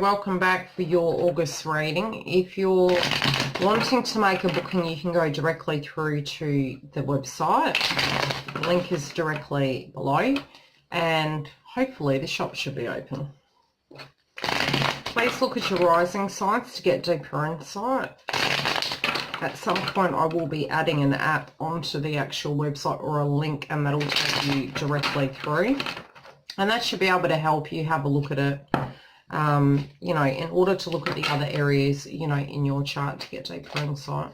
welcome back for your August reading. If you're wanting to make a booking, you can go directly through to the website. The link is directly below, and hopefully the shop should be open. Please look at your rising signs to get deeper insight. At some point I will be adding an app onto the actual website or a link, and that'll take you directly through. And that should be able to help you have a look at it, you know, in order to look at the other areas, you know, in your chart to get deeper insight.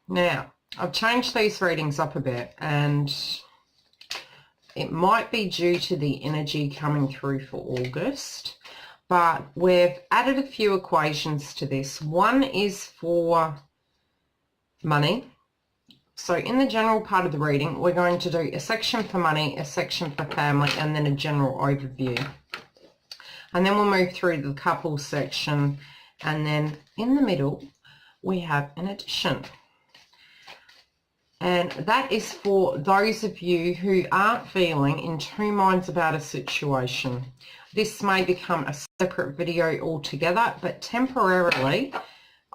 Now, I've changed these readings up a bit, and it might be due to the energy coming through for August, but we've added a few equations to this. One is for money. So in the general part of the reading, we're going to do a section for money, a section for family, and then a general overview. And then we'll move through to the couples section, and then in the middle, we have an addition. And that is for those of you who aren't feeling in two minds about a situation. This may become a separate video altogether, but temporarily,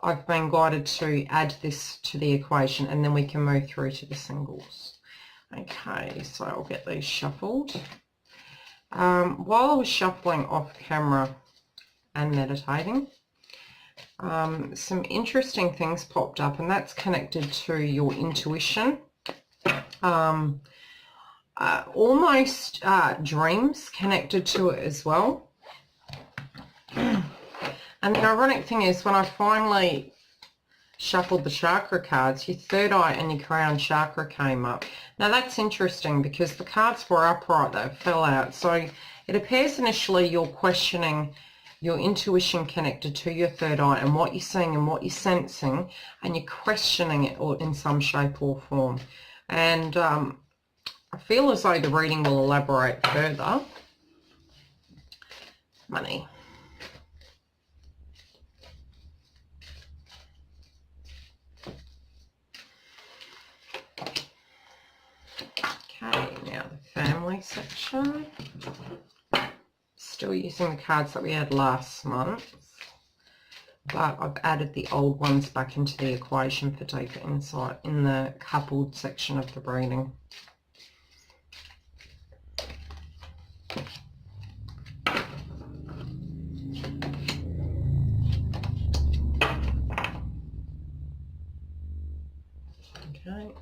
I've been guided to add this to the equation, and then we can move through to the singles. Okay, so I'll get these shuffled. While I was shuffling off camera and meditating, some interesting things popped up, and that's connected to your intuition. Almost dreams connected to it as well. And the ironic thing is, when I finally shuffled the chakra cards, your third eye and your crown chakra came up. Now that's interesting because the cards were upright, they fell out. So it appears initially you're questioning your intuition connected to your third eye and what you're seeing and what you're sensing, and you're questioning it in some shape or form. And I feel as though the reading will elaborate further. Money. Okay, now the family section. Still using the cards that we had last month, but I've added the old ones back into the equation for deeper insight in the coupled section of the reading. Okay.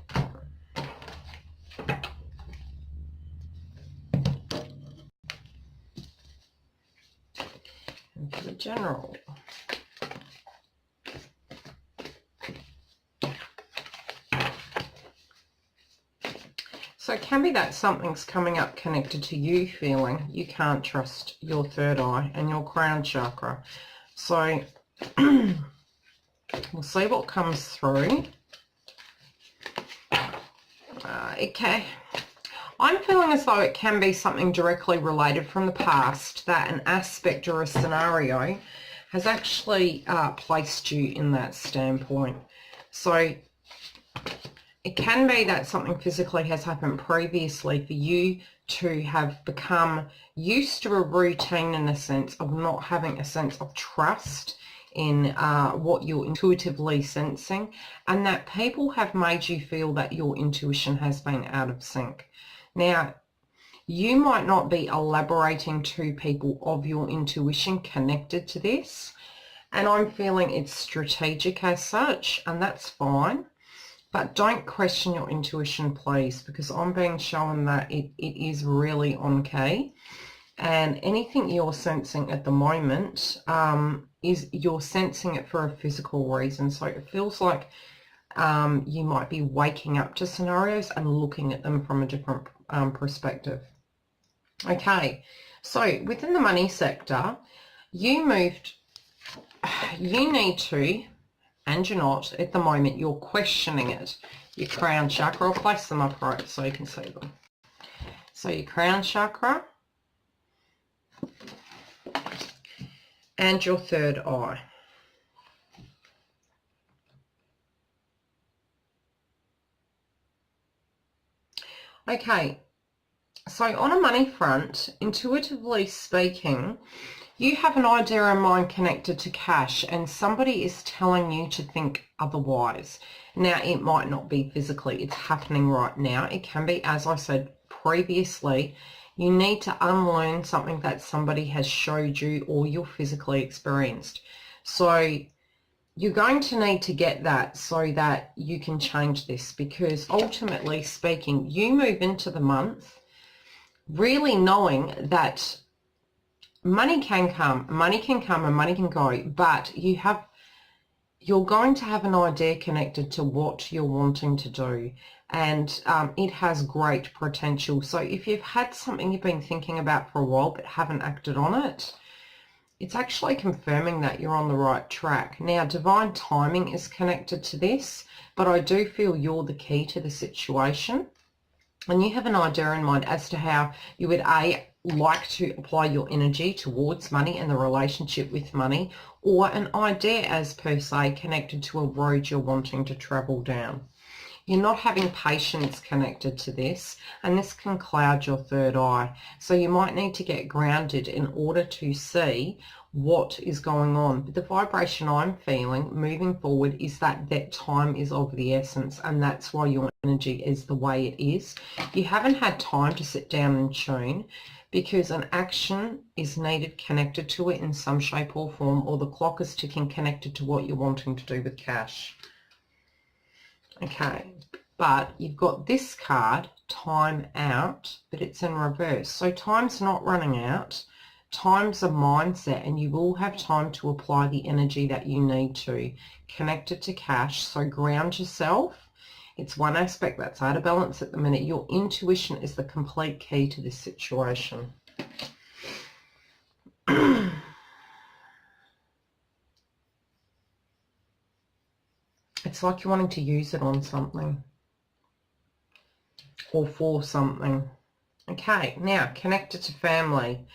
And for the general. So it can be that something's coming up connected to you feeling you can't trust your third eye and your crown chakra. So we'll see what comes through. I'm feeling as though it can be something directly related from the past, that an aspect or a scenario has actually placed you in that standpoint. So it can be that something physically has happened previously for you to have become used to a routine, in a sense of not having a sense of trust in what you're intuitively sensing, and that people have made you feel that your intuition has been out of sync. Now, you might not be elaborating to people of your intuition connected to this, and I'm feeling it's strategic as such, and that's fine. But don't question your intuition, please, because I'm being shown that it is really on key. And anything you're sensing at the moment is you're sensing it for a physical reason. So it feels like you might be waking up to scenarios and looking at them from a different perspective. Okay, so within the money sector, you need to, and you're not at the moment, you're questioning it. Your crown chakra, I'll place them upright so you can see them. So your crown chakra and your third eye. Okay, So on a money front, intuitively speaking, you have an idea in mind connected to cash and somebody is telling you to think otherwise. Now, it might not be physically, it's happening right now. It can be, as I said previously, you need to unlearn something that somebody has showed you or you're physically experienced. So you're going to need to get that so that you can change this, because ultimately speaking, you move into the month really knowing that money can come and money can go, but you're going to have an idea connected to what you're wanting to do, and it has great potential. So if you've had something you've been thinking about for a while but haven't acted on it, it's actually confirming that you're on the right track. Now, divine timing is connected to this, but I do feel you're the key to the situation. And you have an idea in mind as to how you would like to apply your energy towards money and the relationship with money, or an idea as per se connected to a road you're wanting to travel down. You're not having patience connected to this, and this can cloud your third eye. So you might need to get grounded in order to see what is going on. But the vibration I'm feeling moving forward is that time is of the essence, and that's why your energy is the way it is. You haven't had time to sit down and tune, because an action is needed connected to it in some shape or form, or the clock is ticking connected to what you're wanting to do with cash. Okay, but you've got this card, time out, but it's in reverse. So time's not running out. Time's a mindset, and you will have time to apply the energy that you need to connect it to cash. So ground yourself. It's one aspect that's out of balance at the minute. Your intuition is the complete key to this situation. It's like you're wanting to use it on something or for something. Okay, now connected to family.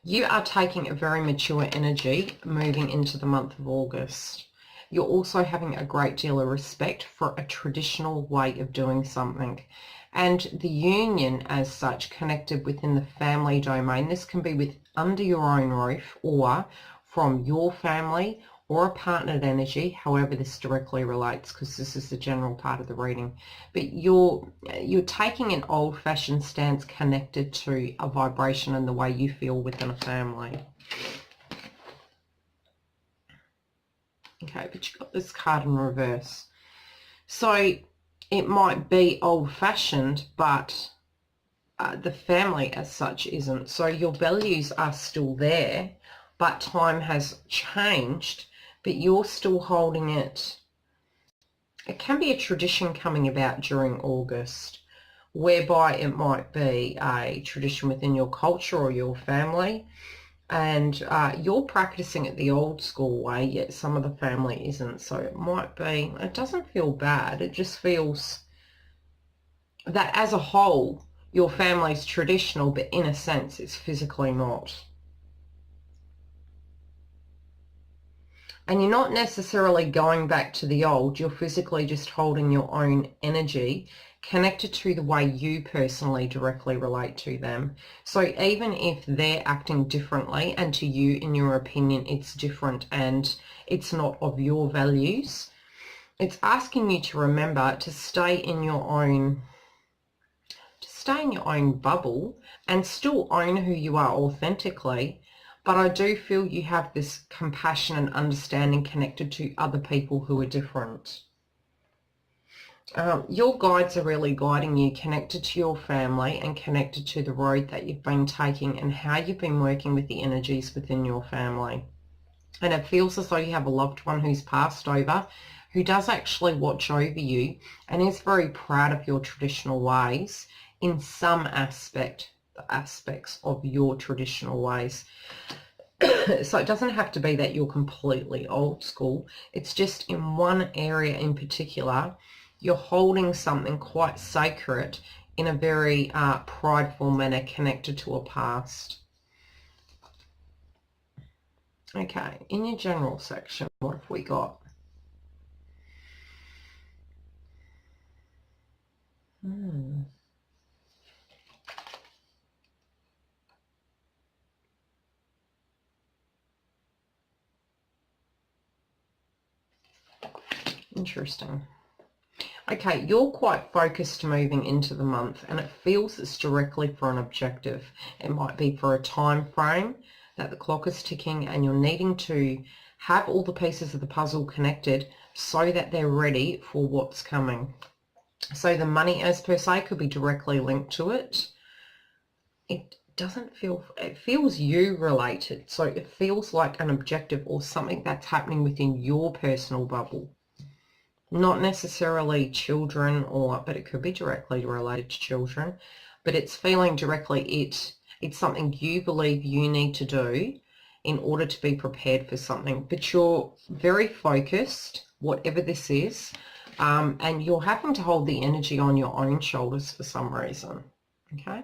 You are taking a very mature energy moving into the month of August. You're also having a great deal of respect for a traditional way of doing something. And the union as such connected within the family domain, this can be with under your own roof or from your family or a partnered energy, however this directly relates, because this is the general part of the reading. But you're taking an old-fashioned stance connected to a vibration and the way you feel within a family. Okay, but you've got this card in reverse. So it might be old-fashioned, but the family as such isn't. So your values are still there, but time has changed, but you're still holding it. It can be a tradition coming about during August, whereby it might be a tradition within your culture or your family, and you're practicing it the old school way, yet some of the family isn't. So it might be, it doesn't feel bad, it just feels that as a whole, your family's traditional, but in a sense, it's physically not. And you're not necessarily going back to the old, you're physically just holding your own energy connected to the way you personally directly relate to them. So even if they're acting differently and to you, in your opinion, it's different and it's not of your values, it's asking you to remember to stay in your own bubble and still own who you are authentically. But I do feel you have this compassion and understanding connected to other people who are different. Your guides are really guiding you, connected to your family and connected to the road that you've been taking and how you've been working with the energies within your family. And it feels as though you have a loved one who's passed over, who does actually watch over you and is very proud of your traditional ways in some aspects of your traditional ways. So it doesn't have to be that you're completely old school. It's just in one area in particular, you're holding something quite sacred in a very prideful manner connected to a past. Okay, in your general section, what have we got? Interesting. Okay, you're quite focused moving into the month, and it feels it's directly for an objective. It might be for a time frame that the clock is ticking, and you're needing to have all the pieces of the puzzle connected so that they're ready for what's coming. So the money as per se could be directly linked to it. It doesn't feel, it feels you related. So it feels like an objective or something that's happening within your personal bubble. Not necessarily children, but it could be directly related to children, but it's feeling directly it's something you believe you need to do in order to be prepared for something. But you're very focused, whatever this is, and you're having to hold the energy on your own shoulders for some reason. Okay.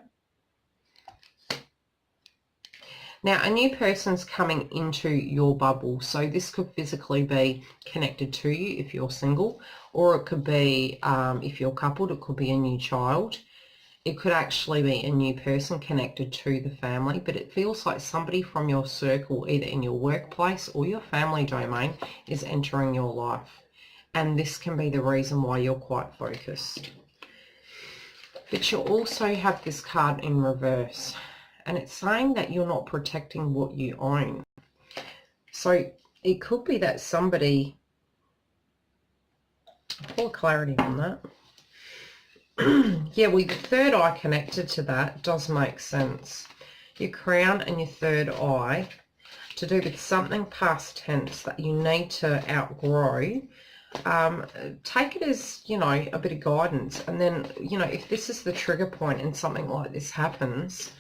Now, a new person's coming into your bubble, so this could physically be connected to you if you're single, or it could be, if you're coupled, it could be a new child. It could actually be a new person connected to the family, but it feels like somebody from your circle, either in your workplace or your family domain, is entering your life. And this can be the reason why you're quite focused. But you also have this card in reverse. And it's saying that you're not protecting what you own. So it could be that somebody, for clarity on that. Yeah, well, your third eye connected to that does make sense. Your crown and your third eye to do with something past tense that you need to outgrow. Take it as, you know, a bit of guidance. And then, you know, if this is the trigger point and something like this happens,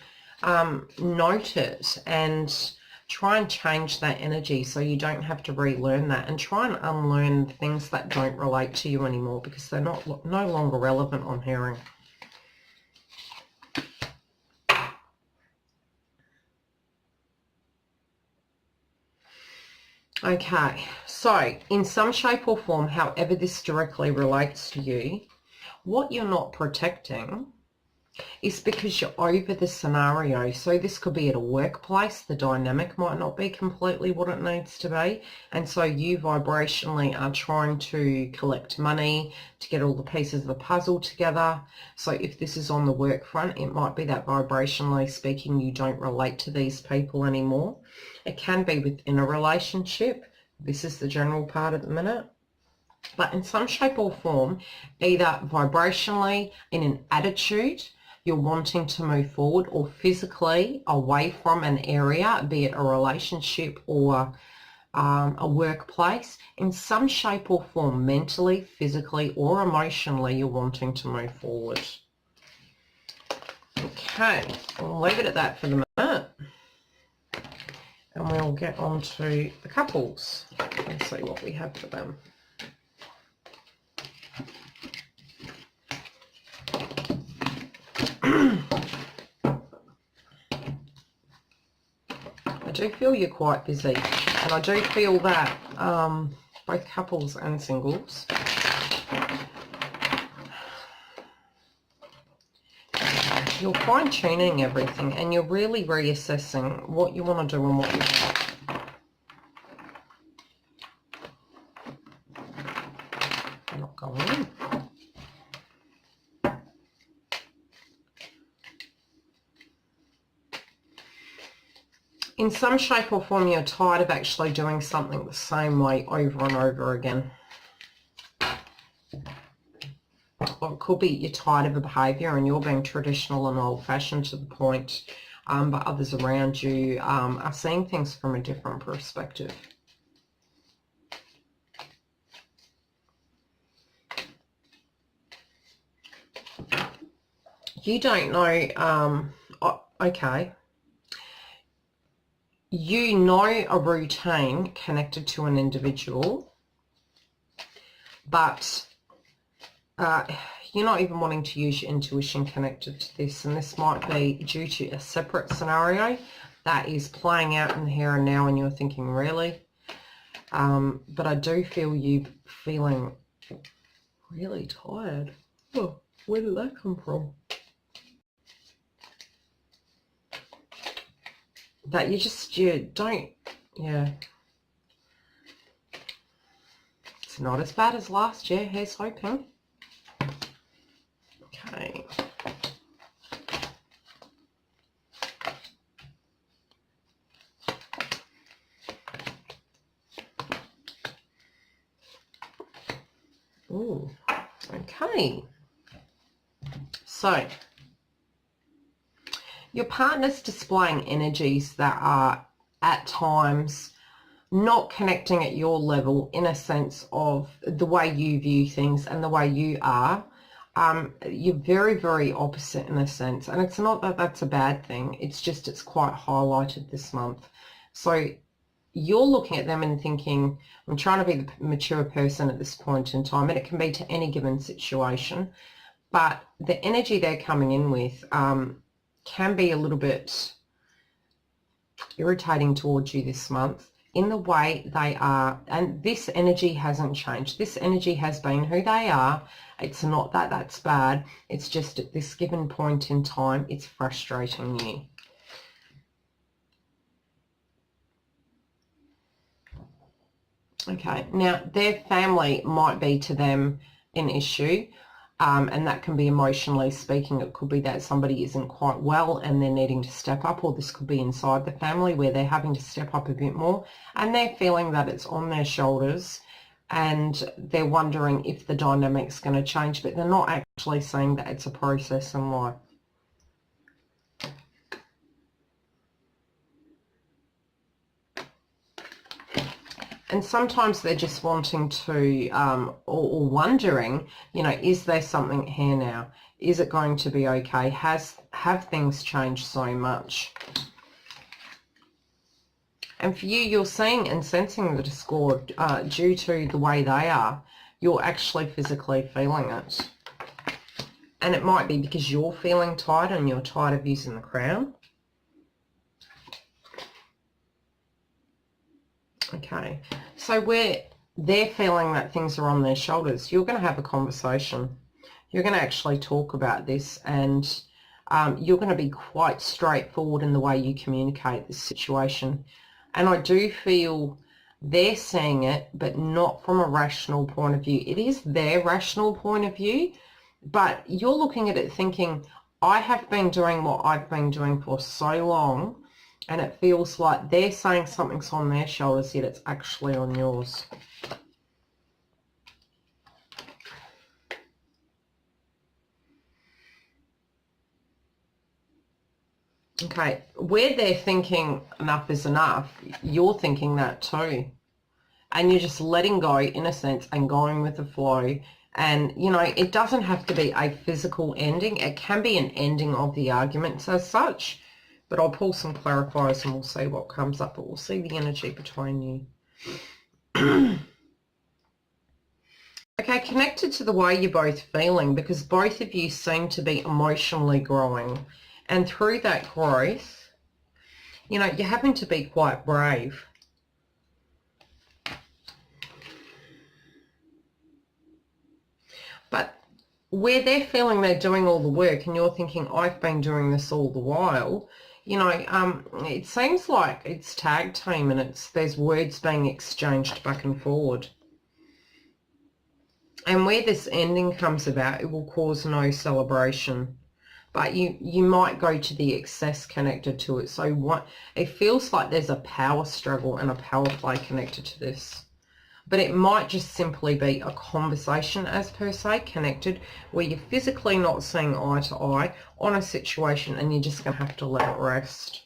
note it and try and change that energy so you don't have to relearn that, and try and unlearn things that don't relate to you anymore because they're no longer relevant on hearing. Okay, so in some shape or form, however this directly relates to you, what you're not protecting is because you're over the scenario. So this could be at a workplace. The dynamic might not be completely what it needs to be. And so you vibrationally are trying to collect money to get all the pieces of the puzzle together. So if this is on the work front, it might be that vibrationally speaking, you don't relate to these people anymore. It can be within a relationship. This is the general part at the minute. But in some shape or form, either vibrationally, in an attitude, you're wanting to move forward, or physically away from an area, be it a relationship or a workplace, in some shape or form, mentally, physically or emotionally, you're wanting to move forward. Okay, we'll leave it at that for the minute. And we'll get on to the couples and see what we have for them. I do feel you're quite busy, and I do feel that both couples and singles, you're fine-tuning everything and you're really reassessing what you want to do and what you don't. I'm not going in. In some shape or form, you're tired of actually doing something the same way over and over again. Or it could be you're tired of a behaviour and you're being traditional and old-fashioned to the point, but others around you are seeing things from a different perspective. You don't know, okay. You know a routine connected to an individual, but you're not even wanting to use your intuition connected to this, and this might be due to a separate scenario that is playing out in the here and now and you're thinking, really? But I do feel you feeling really tired. Oh, where did that come from? That you don't, yeah. It's not as bad as last year, here's hoping. Okay. Ooh, okay. So, your partner's displaying energies that are at times not connecting at your level in a sense of the way you view things and the way you are. You're very, very opposite in a sense. And it's not that that's a bad thing. It's just it's quite highlighted this month. So you're looking at them and thinking, I'm trying to be the mature person at this point in time, and it can be to any given situation. But the energy they're coming in with can be a little bit irritating towards you this month in the way they are. And this energy hasn't changed. This energy has been who they are. It's not that that's bad. It's just at this given point in time, it's frustrating you. Okay, now their family might be to them an issue, and that can be emotionally speaking. It could be that somebody isn't quite well and they're needing to step up, or this could be inside the family where they're having to step up a bit more and they're feeling that it's on their shoulders and they're wondering if the dynamic's going to change, but they're not actually saying that it's a process in life. And sometimes they're just wanting to, or wondering, you know, is there something here now? Is it going to be okay? Have things changed so much? And for you, you're seeing and sensing the discord due to the way they are. You're actually physically feeling it. And it might be because you're feeling tired and you're tired of using the crown. Okay, so where they're feeling that things are on their shoulders, you're going to have a conversation. You're going to actually talk about this, and you're going to be quite straightforward in the way you communicate this situation. And I do feel they're seeing it, but not from a rational point of view. It is their rational point of view, but you're looking at it thinking, I have been doing what I've been doing for so long, and it feels like they're saying something's on their shoulders, yet it's actually on yours. Okay, where they're thinking enough is enough, you're thinking that too. And you're just letting go, in a sense, and going with the flow. And, you know, it doesn't have to be a physical ending. It can be an ending of the arguments as such. But I'll pull some clarifiers and we'll see what comes up. But we'll see the energy between you. Okay, connected to the way you're both feeling, because both of you seem to be emotionally growing. And through that growth, you know, you're having to be quite brave. But where they're feeling they're doing all the work and you're thinking, I've been doing this all the while, you know, it seems like it's tag team and there's words being exchanged back and forward. And where this ending comes about, it will cause no celebration. But you might go to the excess connected to it. So it feels like there's a power struggle and a power play connected to this. But it might just simply be a conversation as per se connected, where you're physically not seeing eye to eye on a situation and you're just going to have to let it rest.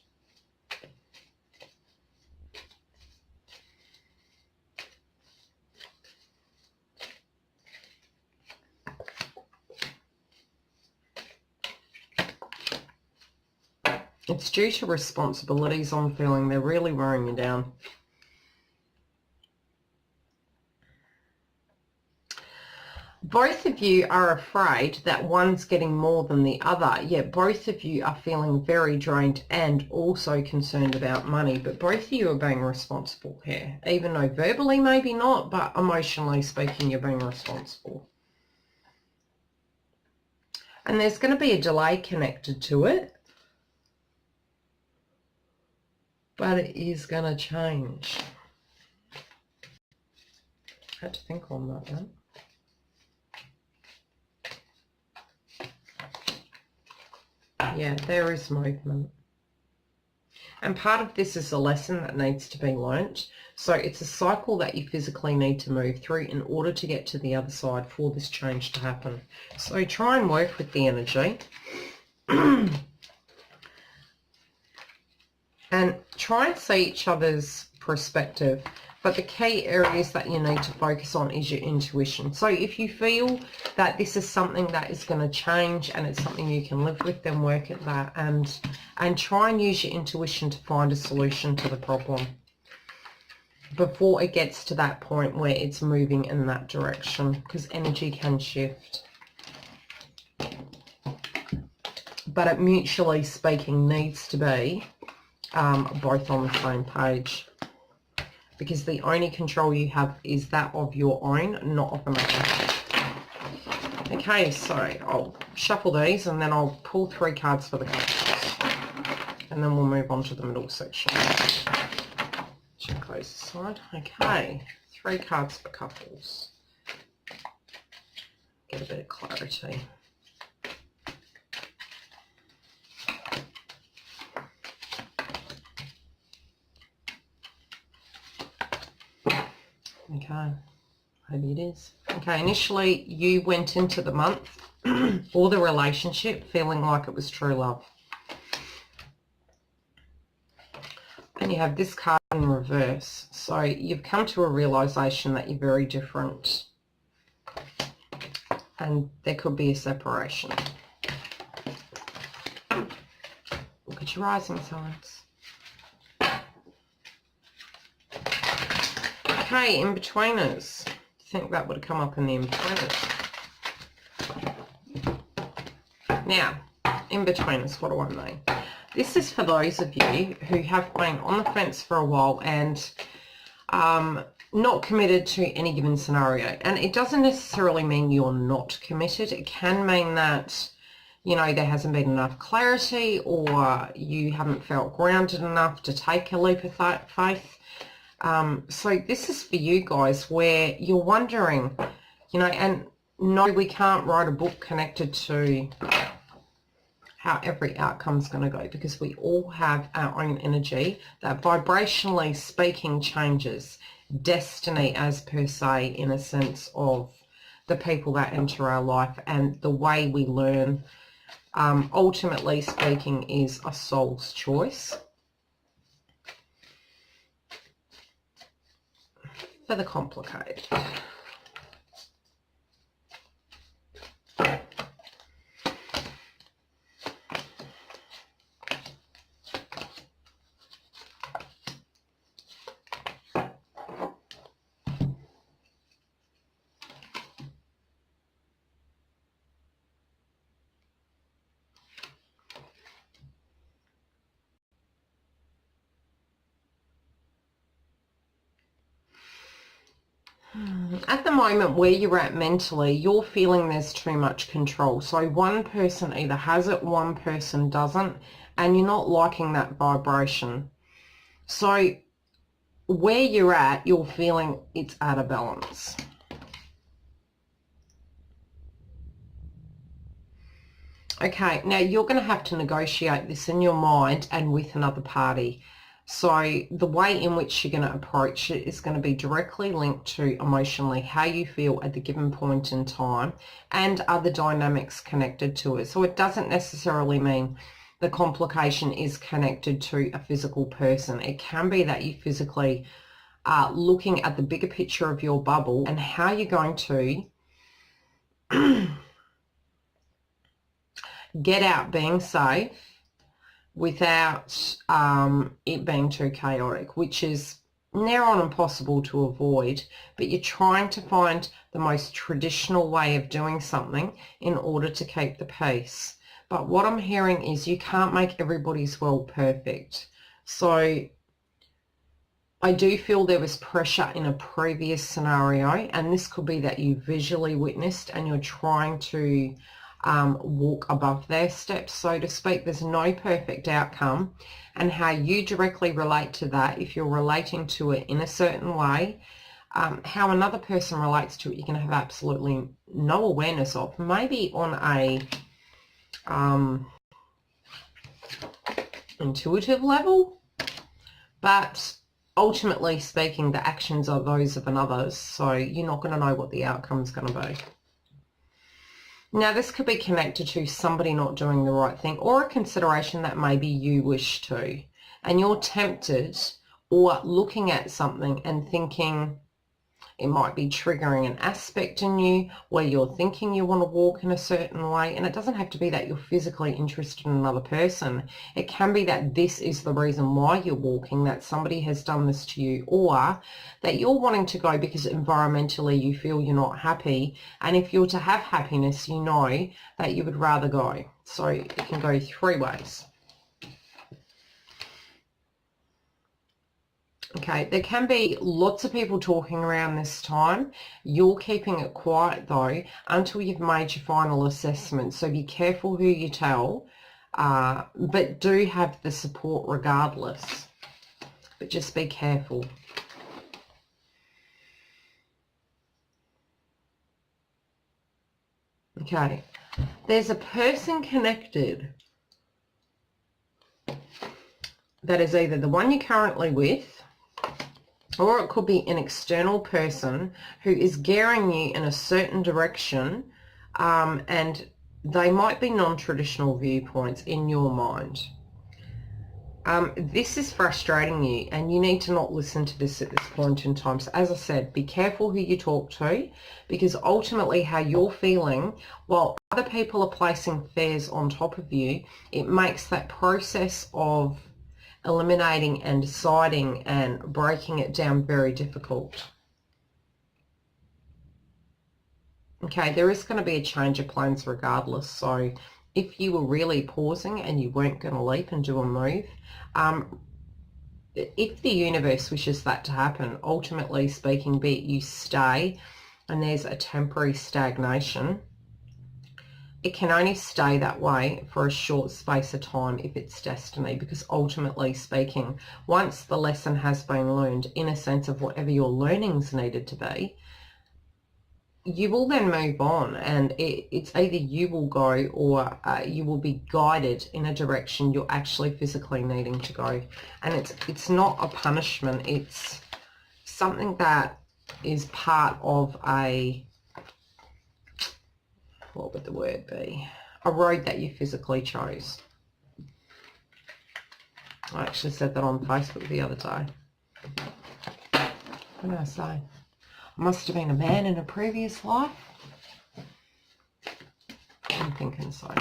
It's due to responsibilities, I'm feeling. They're really wearing you down. Both of you are afraid that one's getting more than the other, yet both of you are feeling very drained and also concerned about money, but both of you are being responsible here, even though verbally maybe not, but emotionally speaking, you're being responsible. And there's going to be a delay connected to it, but it is going to change. I had to think on that one. Yeah, there is movement. And part of this is a lesson that needs to be learnt. So it's a cycle that you physically need to move through in order to get to the other side for this change to happen. So try and work with the energy. And try and see each other's perspective. But the key areas that you need to focus on is your intuition. So if you feel that this is something that is going to change and it's something you can live with, then work at that and try and use your intuition to find a solution to the problem before it gets to that point where it's moving in that direction, because energy can shift. But it, mutually speaking, needs to be both on the same page, because the only control you have is that of your own, not of another. Okay, so I'll shuffle these and then I'll pull 3 cards for the couples, and then we'll move on to the middle section. Check those aside. Okay, 3 cards for couples. Get a bit of clarity. Okay, maybe it is. Okay, initially you went into the month or the relationship feeling like it was true love. And you have this card in reverse. So you've come to a realization that you're very different and there could be a separation. Look at your rising signs. Okay, in-betweeners. I think that would have come up in the in-betweeners. Now, in-betweeners, what do I mean? This is for those of you who have been on the fence for a while and not committed to any given scenario. And it doesn't necessarily mean you're not committed. It can mean that, you know, there hasn't been enough clarity, or you haven't felt grounded enough to take a leap of faith. So this is for you guys where you're wondering, you know, and no, we can't write a book connected to how every outcome's going to go, because we all have our own energy that vibrationally speaking changes destiny as per se, in a sense of the people that enter our life and the way we learn. Ultimately speaking, is a soul's choice. For the complicated. At the moment where you're at mentally, you're feeling there's too much control. So one person either has it, one person doesn't, and you're not liking that vibration. So where you're at, you're feeling it's out of balance. Okay, now you're going to have to negotiate this in your mind and with another party. So the way in which you're going to approach it is going to be directly linked to emotionally how you feel at the given point in time and other dynamics connected to it. So it doesn't necessarily mean the complication is connected to a physical person. It can be that you physically are looking at the bigger picture of your bubble and how you're going to get out being safe without it being too chaotic, which is near on impossible to avoid, but you're trying to find the most traditional way of doing something in order to keep the peace. But what I'm hearing is you can't make everybody's world perfect. So I do feel there was pressure in a previous scenario, and this could be that you visually witnessed and you're trying to walk above their steps, so to speak. There's no perfect outcome, and how you directly relate to that, if you're relating to it in a certain way, How another person relates to it, you're going to have absolutely no awareness of. Maybe on a intuitive level, but ultimately speaking, the actions are those of another, so you're not going to know what the outcome's going to be. Now, this could be connected to somebody not doing the right thing, or a consideration that maybe you wish to, and you're tempted or looking at something and thinking it might be triggering an aspect in you where you're thinking you want to walk in a certain way. And it doesn't have to be that you're physically interested in another person. It can be that this is the reason why you're walking, that somebody has done this to you, or that you're wanting to go because environmentally you feel you're not happy. And if you're to have happiness, you know that you would rather go. So it can go three ways. Okay, there can be lots of people talking around this time. You're keeping it quiet though until you've made your final assessment. So be careful who you tell, but do have the support regardless. But just be careful. Okay, there's a person connected that is either the one you're currently with, or it could be an external person who is gearing you in a certain direction, and they might be non-traditional viewpoints in your mind. This is frustrating you, and you need to not listen to this at this point in time. So as I said, be careful who you talk to, because ultimately how you're feeling, while other people are placing fears on top of you, it makes that process of eliminating and deciding and breaking it down very difficult. Okay, there is going to be a change of plans regardless. So if you were really pausing and you weren't going to leap and do a move, if the universe wishes that to happen, ultimately speaking, be it you stay and there's a temporary stagnation, it can only stay that way for a short space of time if it's destiny, because ultimately speaking, once the lesson has been learned, in a sense of whatever your learnings needed to be, you will then move on, and it's either you will go or you will be guided in a direction you're actually physically needing to go. And it's not a punishment, it's something that is part of a, what would the word be? A road that you physically chose. I actually said that on Facebook the other day. What did I say? I must have been a man in a previous life. I'm thinking so.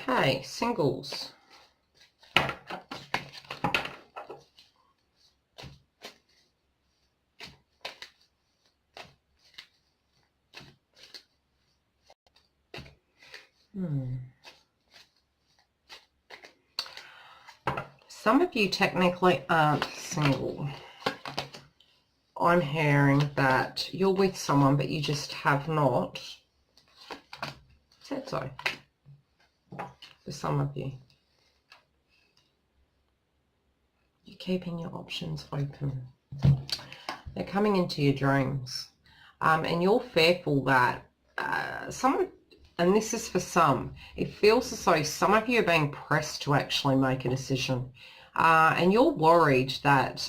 Okay, singles. Some of you technically aren't single. I'm hearing that you're with someone, but you just have not said so. For some of you, you're keeping your options open. They're coming into your dreams, and you're fearful that someone, and this is for some, it feels as though some of you are being pressed to actually make a decision, and you're worried that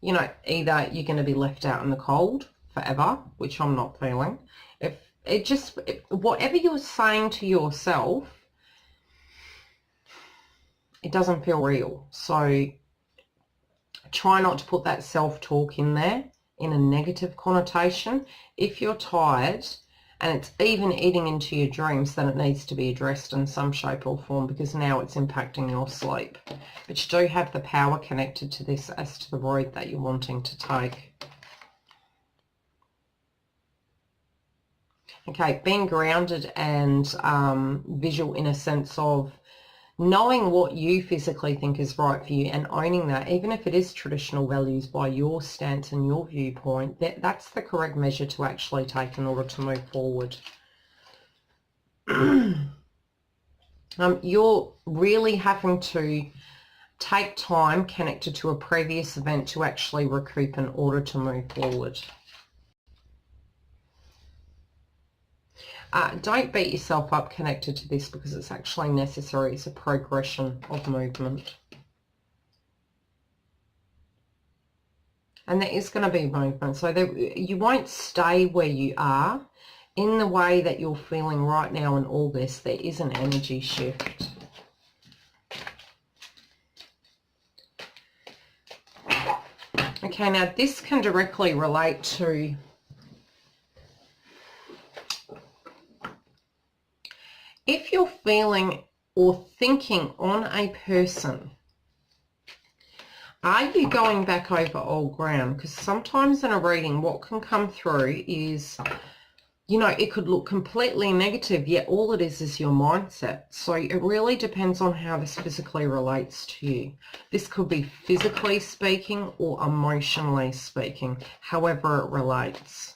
you know, either you're going to be left out in the cold forever, which I'm not feeling. If it just, whatever you're saying to yourself, it doesn't feel real. So try not to put that self-talk in there in a negative connotation. If you're tired and it's even eating into your dreams, then it needs to be addressed in some shape or form, because now it's impacting your sleep. But you do have the power connected to this as to the road that you're wanting to take. Okay, being grounded and visual in a sense of knowing what you physically think is right for you and owning that, even if it is traditional values by your stance and your viewpoint, that's the correct measure to actually take in order to move forward. You're really having to take time connected to a previous event to actually recoup in order to move forward. Don't beat yourself up connected to this, because it's actually necessary. It's a progression of movement. And there is going to be movement. So you won't stay where you are. In the way that you're feeling right now in August, there is an energy shift. Okay, now this can directly relate to if you're feeling or thinking on a person. Are you going back over old ground? Because sometimes in a reading, what can come through is, you know, it could look completely negative, yet all it is your mindset. So it really depends on how this physically relates to you. This could be physically speaking or emotionally speaking, however it relates.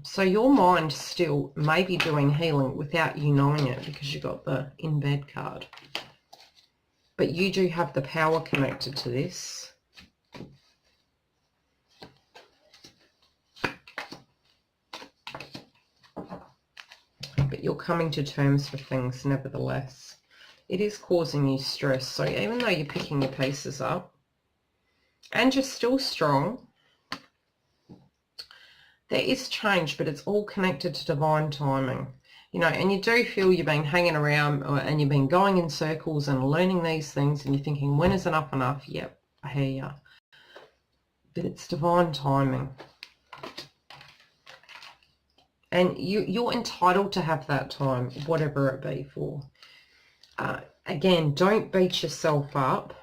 So your mind still may be doing healing without you knowing it, because you got the in bed card. But you do have the power connected to this. But you're coming to terms with things nevertheless. It is causing you stress. So even though you're picking your pieces up and you're still strong, there is change, but it's all connected to divine timing. You know, and you do feel you've been hanging around and you've been going in circles and learning these things, and you're thinking, when is enough enough? Yep, I hear you. But it's divine timing. And you're entitled to have that time, whatever it be for. Again, don't beat yourself up.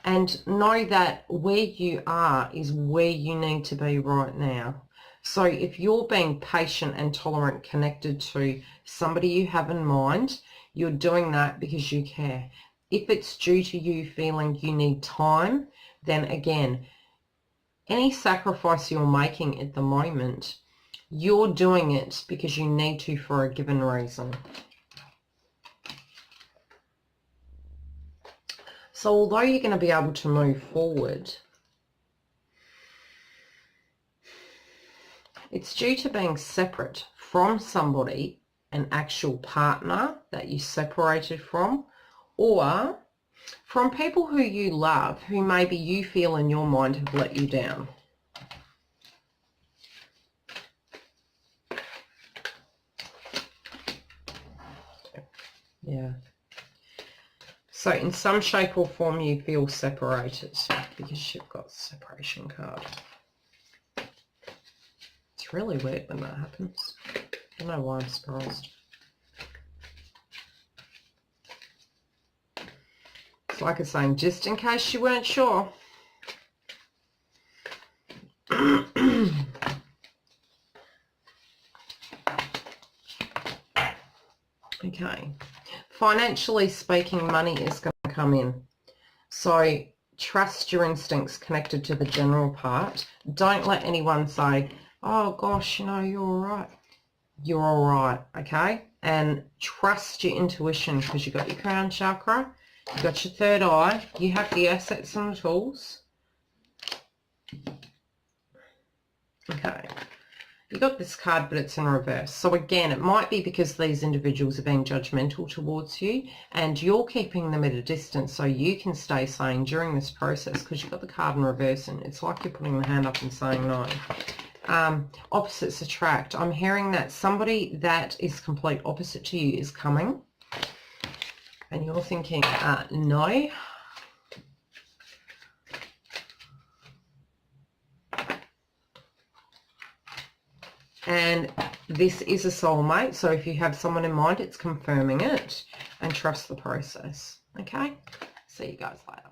And know that where you are is where you need to be right now. So if you're being patient and tolerant connected to somebody you have in mind, you're doing that because you care. If it's due to you feeling you need time, then again, any sacrifice you're making at the moment, you're doing it because you need to for a given reason. So although you're going to be able to move forward, it's due to being separate from somebody, an actual partner that you separated from, or from people who you love, who maybe you feel in your mind have let you down. Yeah. So in some shape or form you feel separated because you've got the separation card. It's really weird when that happens. I don't know why I'm surprised. It's like it's saying, just in case you weren't sure. Okay. Financially speaking, money is going to come in. So trust your instincts connected to the general part. Don't let anyone say, oh gosh, you know, you're all right. You're all right, okay? And trust your intuition, because you've got your crown chakra, you've got your third eye, you have the assets and the tools. Okay. You got this card, but it's in reverse. So again, it might be because these individuals are being judgmental towards you and you're keeping them at a distance so you can stay sane during this process, because you've got the card in reverse and it's like you're putting the hand up and saying no. Opposites attract. I'm hearing that somebody that is complete opposite to you is coming and you're thinking, no. And this is a soulmate, so if you have someone in mind, it's confirming it, and trust the process. Okay? See you guys later.